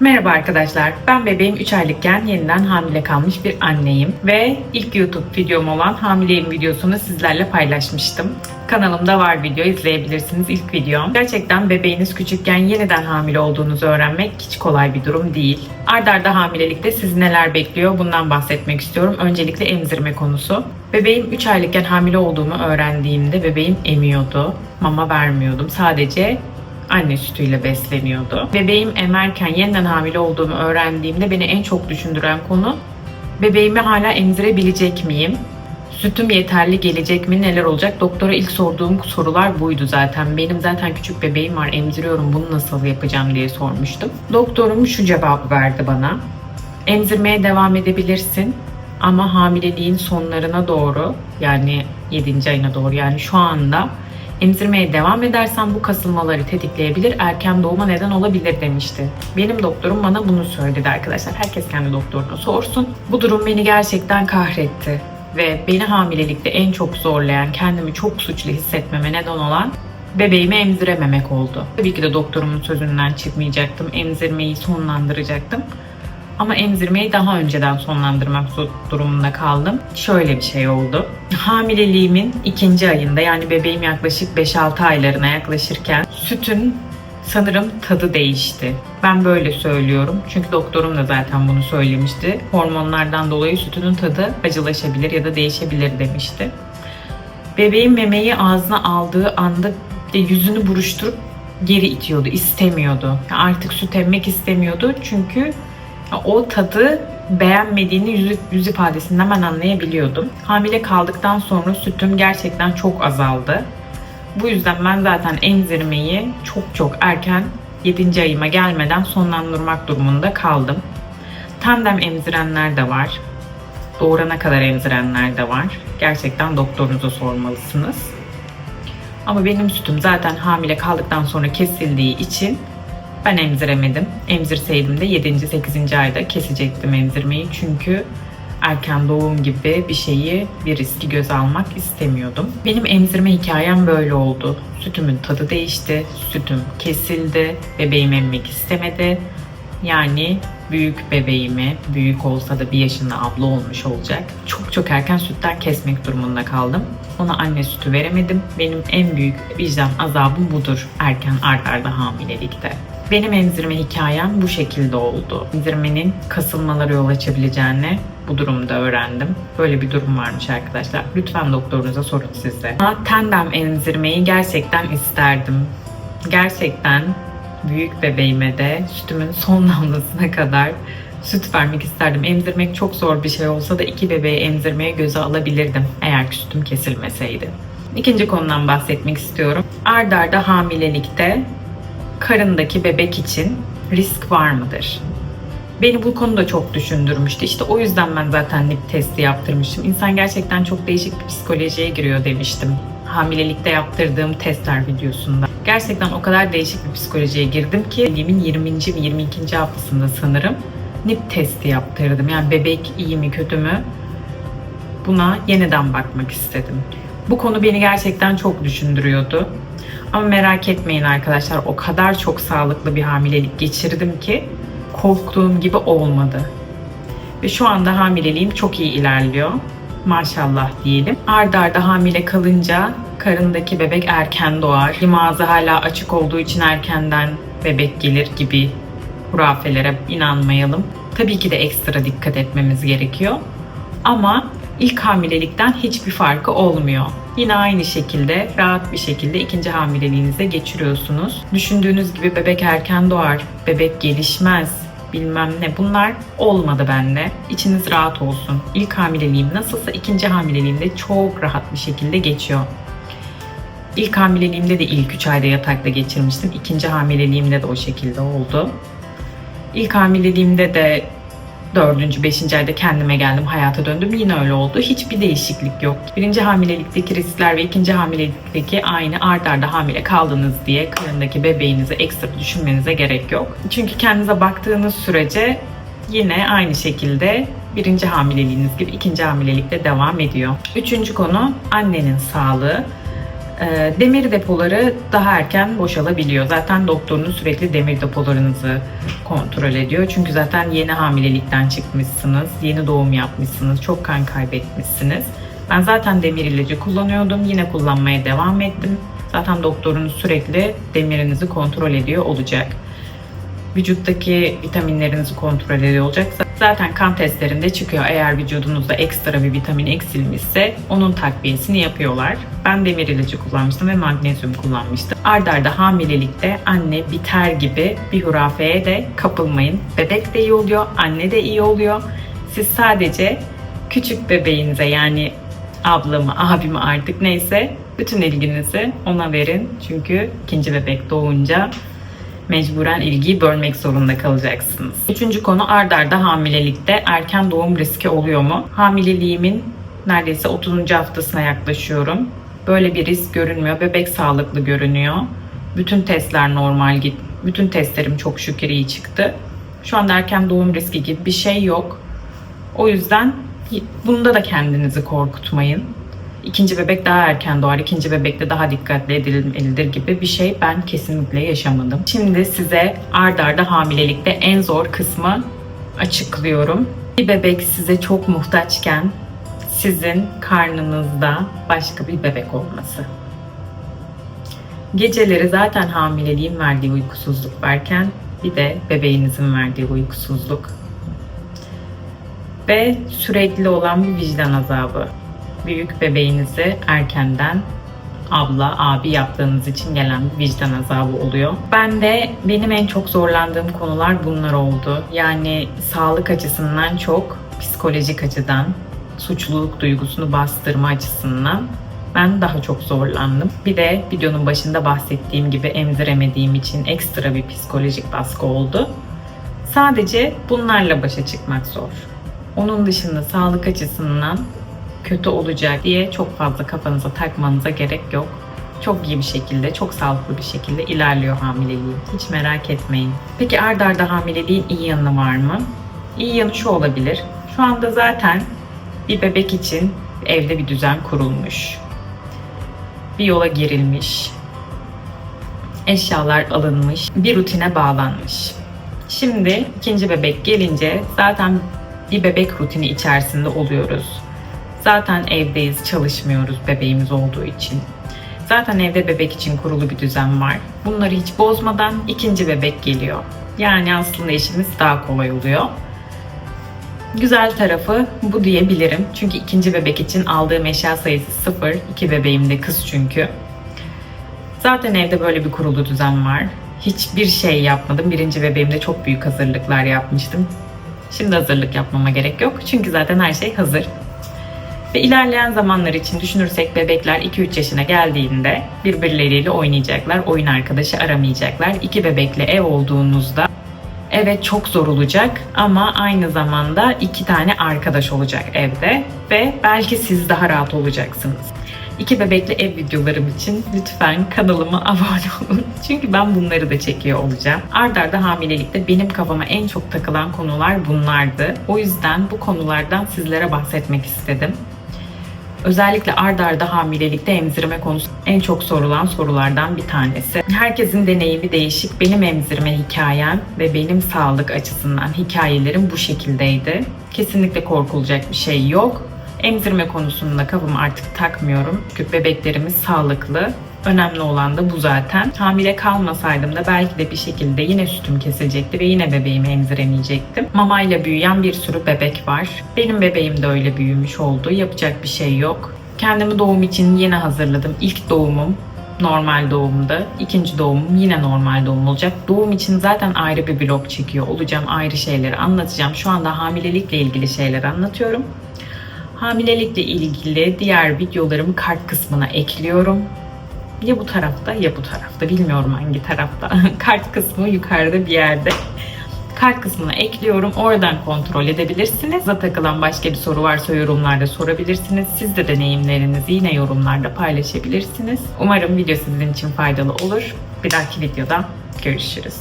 Merhaba arkadaşlar, ben bebeğim 3 aylıkken yeniden hamile kalmış bir anneyim ve ilk YouTube videom olan hamileyim videosunu sizlerle paylaşmıştım. Kanalımda var, video izleyebilirsiniz, ilk videom. Gerçekten bebeğiniz küçükken yeniden hamile olduğunuzu öğrenmek hiç kolay bir durum değil. Art arda hamilelikte sizi neler bekliyor bundan bahsetmek istiyorum. Öncelikle emzirme konusu. Bebeğim 3 aylıkken hamile olduğumu öğrendiğimde bebeğim emiyordu. Mama vermiyordum. Sadece anne sütüyle besleniyordu. Bebeğim emerken yeniden hamile olduğumu öğrendiğimde beni en çok düşündüren konu bebeğimi hala emzirebilecek miyim? Sütüm yeterli gelecek mi? Neler olacak? Doktora ilk sorduğum sorular buydu zaten. Benim zaten küçük bebeğim var, emziriyorum, bunu nasıl yapacağım diye sormuştum. Doktorum şu cevabı verdi bana. Emzirmeye devam edebilirsin ama hamileliğin sonlarına doğru, yani 7. ayına doğru, yani şu anda emzirmeye devam edersen bu kasılmaları tetikleyebilir, erken doğuma neden olabilir demişti. Benim doktorum bana bunu söyledi arkadaşlar. Herkes kendi doktoruna sorsun. Bu durum beni gerçekten kahretti. Ve beni hamilelikte en çok zorlayan, kendimi çok suçlu hissetmeme neden olan bebeğimi emzirememek oldu. Tabii ki de doktorumun sözünden çıkmayacaktım. Emzirmeyi sonlandıracaktım. Ama emzirmeyi daha önceden sonlandırmak durumunda kaldım. Şöyle bir şey oldu. Hamileliğimin 2. ayında, yani bebeğim yaklaşık 5-6 aylarına yaklaşırken sütün sanırım tadı değişti. Ben böyle söylüyorum. Çünkü doktorum da zaten bunu söylemişti. Hormonlardan dolayı sütünün tadı acılaşabilir ya da değişebilir demişti. Bebeğim memeyi ağzına aldığı anda yüzünü buruşturup geri itiyordu, istemiyordu. Artık süt emmek istemiyordu çünkü o tadı beğenmediğini yüz ifadesinden ben anlayabiliyordum. Hamile kaldıktan sonra sütüm gerçekten çok azaldı. Bu yüzden ben zaten emzirmeyi çok erken 7. ayıma gelmeden sonlandırmak durumunda kaldım. Tandem emzirenler de var. Doğurana kadar emzirenler de var. Gerçekten doktorunuza sormalısınız. Ama benim sütüm zaten hamile kaldıktan sonra kesildiği için ben emziremedim. Emzirseydim de 7. 8. ayda kesecektim emzirmeyi. Çünkü erken doğum gibi bir riski göze almak istemiyordum. Benim emzirme hikayem böyle oldu. Sütümün tadı değişti, sütüm kesildi, bebeğim emmek istemedi. Yani büyük bebeğimi, büyük olsa da 1 yaşında abla olmuş olacak, çok erken sütten kesmek durumunda kaldım. Ona anne sütü veremedim. Benim en büyük vicdan azabım budur erken art arda hamilelikte. Benim emzirme hikayem bu şekilde oldu. Emzirmenin kasılmalara yol açabileceğini bu durumda öğrendim. Böyle bir durum varmış arkadaşlar. Lütfen doktorunuza sorun siz de. Ama tandem emzirmeyi gerçekten isterdim. Gerçekten büyük bebeğime de sütümün son damlasına kadar süt vermek isterdim. Emzirmek çok zor bir şey olsa da 2 bebeği emzirmeye göze alabilirdim eğer ki sütüm kesilmeseydi. İkinci konudan bahsetmek istiyorum. Art arda hamilelikte karındaki bebek için risk var mıdır? Beni bu konuda çok düşündürmüştü. İşte o yüzden ben zaten NIP testi yaptırmıştım. İnsan gerçekten çok değişik bir psikolojiye giriyor demiştim hamilelikte yaptırdığım testler videosunda. Gerçekten o kadar değişik bir psikolojiye girdim ki bebeğimin 20. ve 22. haftasında sanırım NIP testi yaptırdım. Yani bebek iyi mi kötü mü? Buna yeniden bakmak istedim. Bu konu beni gerçekten çok düşündürüyordu. Ama merak etmeyin arkadaşlar, o kadar çok sağlıklı bir hamilelik geçirdim ki korktuğum gibi olmadı. Ve şu anda hamileliğim çok iyi ilerliyor. Maşallah diyelim. Art arda hamile kalınca karındaki bebek erken doğar. Ağzı hala açık olduğu için erkenden bebek gelir gibi hurafelere inanmayalım. Tabii ki de ekstra dikkat etmemiz gerekiyor. Ama ilk hamilelikten hiçbir farkı olmuyor. Yine aynı şekilde rahat bir şekilde 2. hamileliğinize geçiriyorsunuz. Düşündüğünüz gibi bebek erken doğar, bebek gelişmez, bilmem ne, bunlar olmadı bende. İçiniz rahat olsun. İlk hamileliğim nasılsa 2. hamileliğim de çok rahat bir şekilde geçiyor. İlk hamileliğimde de ilk 3 ayda yatakta geçirmiştim. 2. hamileliğimde de o şekilde oldu. İlk hamileliğimde de 4. 5. ayda kendime geldim, hayata döndüm. Yine öyle oldu. Hiçbir değişiklik yok. 1. hamilelikteki riskler ve 2. hamilelikteki aynı. Art arda hamile kaldınız diye karındaki bebeğinizi ekstra düşünmenize gerek yok. Çünkü kendinize baktığınız sürece yine aynı şekilde 1. hamileliğiniz gibi 2. hamilelikte devam ediyor. 3. konu annenin sağlığı. Demir depoları daha erken boşalabiliyor. Zaten doktorunuz sürekli demir depolarınızı kontrol ediyor. Çünkü zaten yeni hamilelikten çıkmışsınız, yeni doğum yapmışsınız, çok kan kaybetmişsiniz. Ben zaten demir ilacı kullanıyordum, yine kullanmaya devam ettim. Zaten doktorunuz sürekli demirinizi kontrol ediyor olacak. Vücuttaki vitaminlerinizi kontrol ediyor olacak. Zaten kan testlerinde çıkıyor. Eğer vücudunuzda ekstra bir vitamin eksilmişse onun takviyesini yapıyorlar. Ben demir ilacı kullanmıştım ve magnezyum kullanmıştım. Arda arda hamilelikte anne biter gibi bir hurafeye de kapılmayın. Bebek de iyi oluyor, anne de iyi oluyor. Siz sadece küçük bebeğinize, yani ablamı, abimi artık neyse, bütün ilginizi ona verin. Çünkü ikinci bebek doğunca mecburen ilgiyi bölmek zorunda kalacaksınız. Üçüncü konu, art arda hamilelikte erken doğum riski oluyor mu? Hamileliğimin neredeyse 30. haftasına yaklaşıyorum. Böyle bir risk görünmüyor. Bebek sağlıklı görünüyor. Bütün testler normal gitti. Bütün testlerim çok şükür iyi çıktı. Şu anda erken doğum riski gibi bir şey yok. O yüzden bunda da kendinizi korkutmayın. İkinci bebek daha erken doğar, ikinci bebekte daha dikkatli edilmelidir gibi bir şey ben kesinlikle yaşamadım. Şimdi size art arda hamilelikte en zor kısmı açıklıyorum. Bir bebek size çok muhtaçken sizin karnınızda başka bir bebek olması. Geceleri zaten hamileliğin verdiği uykusuzluk varken bir de bebeğinizin verdiği uykusuzluk. Ve sürekli olan bir vicdan azabı. Büyük bebeğinizi erkenden abla, abi yaptığınız için gelen bir vicdan azabı oluyor. Benim en çok zorlandığım konular bunlar oldu. Yani sağlık açısından çok, psikolojik açıdan, suçluluk duygusunu bastırma açısından ben daha çok zorlandım. Bir de videonun başında bahsettiğim gibi emziremediğim için ekstra bir psikolojik baskı oldu. Sadece bunlarla başa çıkmak zor. Onun dışında sağlık açısından kötü olacak diye çok fazla kafanıza takmanıza gerek yok. Çok iyi bir şekilde, çok sağlıklı bir şekilde ilerliyor hamileliği. Hiç merak etmeyin. Peki art arda hamileliğin iyi yanı var mı? İyi yanı şu olabilir. Şu anda zaten bir bebek için evde bir düzen kurulmuş. Bir yola girilmiş. Eşyalar alınmış. Bir rutine bağlanmış. Şimdi ikinci bebek gelince zaten bir bebek rutini içerisinde oluyoruz. Zaten evdeyiz, çalışmıyoruz bebeğimiz olduğu için. Zaten evde bebek için kurulu bir düzen var. Bunları hiç bozmadan ikinci bebek geliyor. Yani aslında işimiz daha kolay oluyor. Güzel tarafı bu diyebilirim. Çünkü ikinci bebek için aldığım eşya sayısı 0. 2 bebeğim de kız çünkü. Zaten evde böyle bir kurulu düzen var. Hiçbir şey yapmadım. Birinci bebeğimde çok büyük hazırlıklar yapmıştım. Şimdi hazırlık yapmama gerek yok. Çünkü zaten her şey hazır. Ve ilerleyen zamanlar için düşünürsek bebekler 2-3 yaşına geldiğinde birbirleriyle oynayacaklar. Oyun arkadaşı aramayacaklar. 2 bebekle ev olduğunuzda evet çok zor olacak ama aynı zamanda 2 tane arkadaş olacak evde ve belki siz daha rahat olacaksınız. 2 bebekli ev videolarım için lütfen kanalıma abone olun. Çünkü ben bunları da çekiyor olacağım. Art arda hamilelikte benim kafama en çok takılan konular bunlardı. O yüzden bu konulardan sizlere bahsetmek istedim. Özellikle art arda hamilelikte emzirme konusu en çok sorulan sorulardan bir tanesi. Herkesin deneyimi değişik. Benim emzirme hikayem ve benim sağlık açısından hikayelerim bu şekildeydi. Kesinlikle korkulacak bir şey yok. Emzirme konusunda kafamı artık takmıyorum. Çünkü bebeklerimiz sağlıklı. Önemli olan da bu zaten. Hamile kalmasaydım da belki de bir şekilde yine sütüm kesilecekti ve yine bebeğimi emziremeyecektim. Mamayla büyüyen bir sürü bebek var. Benim bebeğim de öyle büyümüş oldu. Yapacak bir şey yok. Kendimi doğum için yine hazırladım. İlk doğumum normal doğumda. İkinci doğumum yine normal doğum olacak. Doğum için zaten ayrı bir vlog çekiyor olacağım. Ayrı şeyleri anlatacağım. Şu anda hamilelikle ilgili şeyler anlatıyorum. Hamilelikle ilgili diğer videolarımı kart kısmına ekliyorum. Ya bu tarafta ya bu tarafta. Bilmiyorum hangi tarafta. Kart kısmı yukarıda bir yerde. Kart kısmına ekliyorum. Oradan kontrol edebilirsiniz. Size takılan başka bir soru varsa yorumlarda sorabilirsiniz. Siz de deneyimlerinizi yine yorumlarda paylaşabilirsiniz. Umarım video sizin için faydalı olur. Bir dahaki videoda görüşürüz.